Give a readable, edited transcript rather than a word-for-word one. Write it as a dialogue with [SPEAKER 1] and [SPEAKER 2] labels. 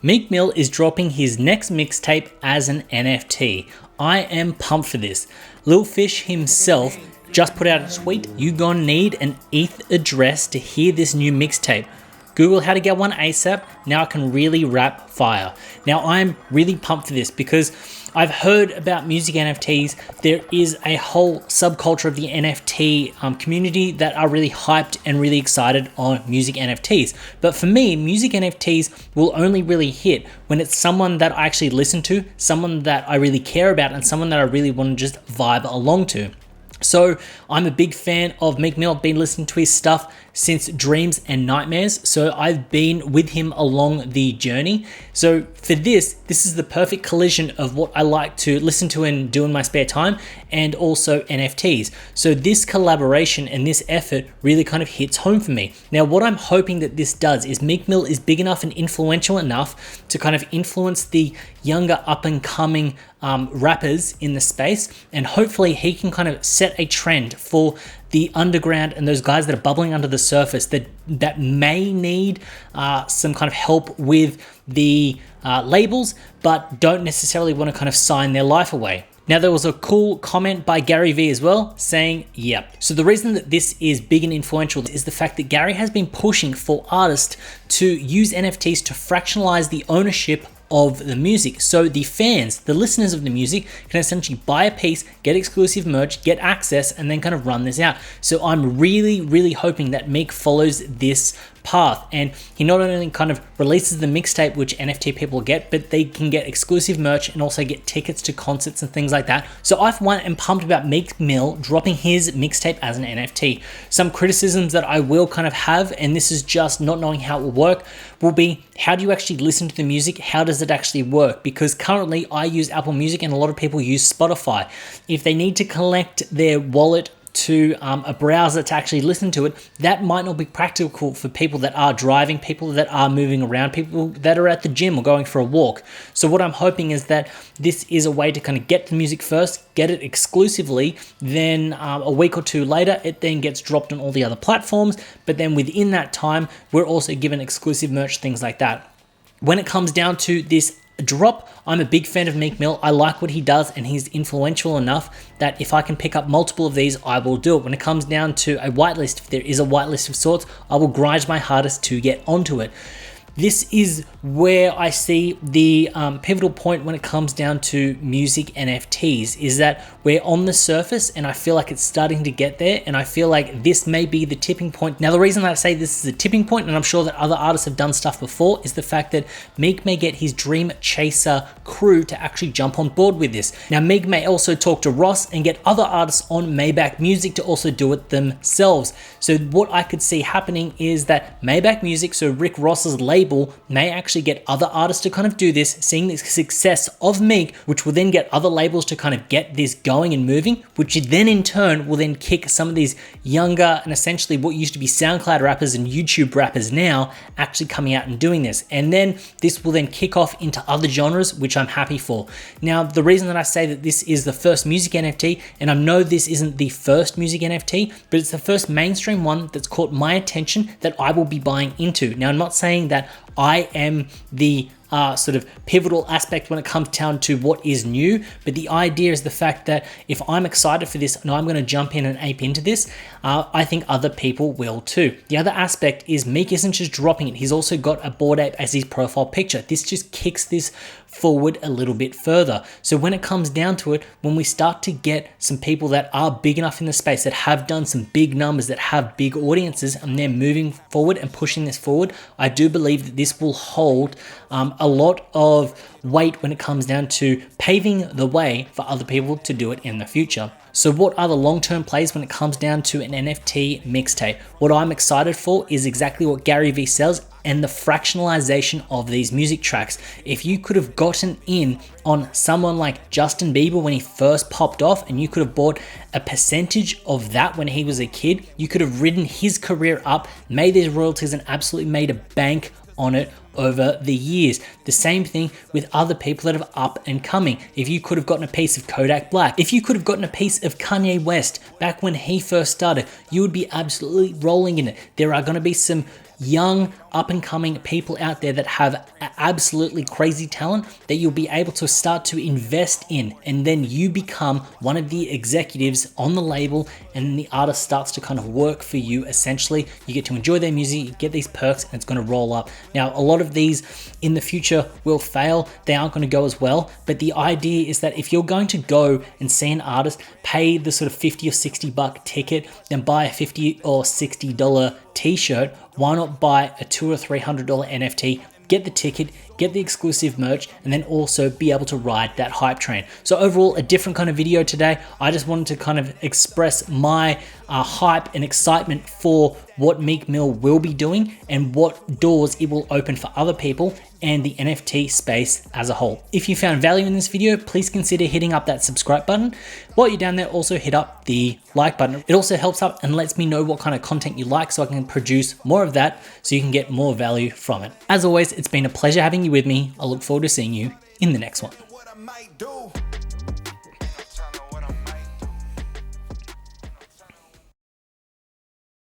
[SPEAKER 1] Meek Mill is dropping his next mixtape as an NFT. I am pumped for this. Lil Fish himself just put out a tweet, "You gonna need an ETH address to hear this new mixtape. Google how to get one ASAP, now I can really rap fire." Now I'm really pumped for this because I've heard about music NFTs. There is a whole subculture of the NFT community that are really hyped and really excited on music NFTs. But for me, music NFTs will only really hit when it's someone that I actually listen to, someone that I really care about, and someone that I really want to just vibe along to. So I'm a big fan of Meek Mill. I've been listening to his stuff since Dreams and Nightmares. So I've been with him along the journey. So for this is the perfect collision of what I like to listen to and do in my spare time, and also NFTs. So this collaboration and this effort really kind of hits home for me. Now, what I'm hoping that this does is Meek Mill is big enough and influential enough to kind of influence the younger up and coming rappers in the space, and hopefully he can kind of set a trend for the underground and those guys that are bubbling under the surface that may need some kind of help with the labels, but don't necessarily want to kind of sign their life away. Now, there was a cool comment by Gary Vee as well saying, yep. So the reason that this is big and influential is the fact that Gary has been pushing for artists to use NFTs to fractionalize the ownership of the music. So the fans, the listeners of the music, can essentially buy a piece, get exclusive merch, get access, and then kind of run this out. So I'm really, really hoping that Meek follows this path, and he not only kind of releases the mixtape, which NFT people get, but they can get exclusive merch and also get tickets to concerts and things like that. So I've am pumped about Meek Mill dropping his mixtape as an NFT. Some criticisms that I will kind of have, and this is just not knowing how it will work, will be how do you actually listen to the music? How does it actually work? Because currently I use Apple Music and a lot of people use Spotify. If they need to connect their wallet to a browser to actually listen to it, that might not be practical for people that are driving, people that are moving around, people that are at the gym or going for a walk. So what I'm hoping is that this is a way to kind of get the music first, get it exclusively, then a week or two later, it then gets dropped on all the other platforms. But then within that time, we're also given exclusive merch, things like that. When it comes down to this drop, I'm a big fan of Meek Mill. I like what he does, and he's influential enough that if I can pick up multiple of these, I will do it. When it comes down to a whitelist, if there is a whitelist of sorts, I will grind my hardest to get onto it. This is where I see the pivotal point when it comes down to music NFTs, is that we're on the surface, and I feel like it's starting to get there, and I feel like this may be the tipping point. Now, the reason that I say this is a tipping point, and I'm sure that other artists have done stuff before, is the fact that Meek may get his Dream Chaser crew to actually jump on board with this. Now, Meek may also talk to Ross and get other artists on Maybach Music to also do it themselves. So what I could see happening is that Maybach Music, so Rick Ross's label, may actually get other artists to kind of do this, seeing the success of Meek, which will then get other labels to kind of get this going and moving, which then in turn will then kick some of these younger and essentially what used to be SoundCloud rappers and YouTube rappers now actually coming out and doing this. And then this will then kick off into other genres, which I'm happy for. Now, the reason that I say that this is the first music NFT, and I know this isn't the first music NFT, but it's the first mainstream one that's caught my attention that I will be buying into. Now, I'm not saying that I am the sort of pivotal aspect when it comes down to what is new, but the idea is the fact that if I'm excited for this and I'm going to jump in and ape into this, I think other people will too. The other aspect is Meek isn't just dropping it, he's also got a Bored Ape as his profile picture. This just kicks this forward a little bit further. So when it comes down to it, when we start to get some people that are big enough in the space, that have done some big numbers, that have big audiences, and they're moving forward and pushing this forward, I do believe that this will hold a lot of weight when it comes down to paving the way for other people to do it in the future. So what are the long-term plays when it comes down to an NFT mixtape? What I'm excited for is exactly what Gary Vee says, and the fractionalization of these music tracks. If you could have gotten in on someone like Justin Bieber when he first popped off, and you could have bought a percentage of that when he was a kid, you could have ridden his career up, made these royalties, and absolutely made a bank on it over the years. The same thing with other people that are up and coming. If you could have gotten a piece of Kodak Black, if you could have gotten a piece of Kanye West back when he first started, you would be absolutely rolling in it. There are going to be some young up and coming people out there that have absolutely crazy talent that you'll be able to start to invest in, and then you become one of the executives on the label, and the artist starts to kind of work for you. Essentially, you get to enjoy their music, you get these perks, and it's going to roll up. Now, a lot of these in the future will fail. They aren't going to go as well, but the idea is that if you're going to go and see an artist, pay the sort of 50 or 60 buck ticket, then buy a $50 or $60 t-shirt, why not buy a $200 or $300 NFT, get the ticket, get the exclusive merch, and then also be able to ride that hype train. So overall, a different kind of video today. I just wanted to kind of express my hype and excitement for what Meek Mill will be doing and what doors it will open for other people and the NFT space as a whole. If you found value in this video, please consider hitting up that subscribe button. While you're down there, also hit up the like button. It also helps out and lets me know what kind of content you like so I can produce more of that so you can get more value from it. As always, it's been a pleasure having you with me. I look forward to seeing you in the next one.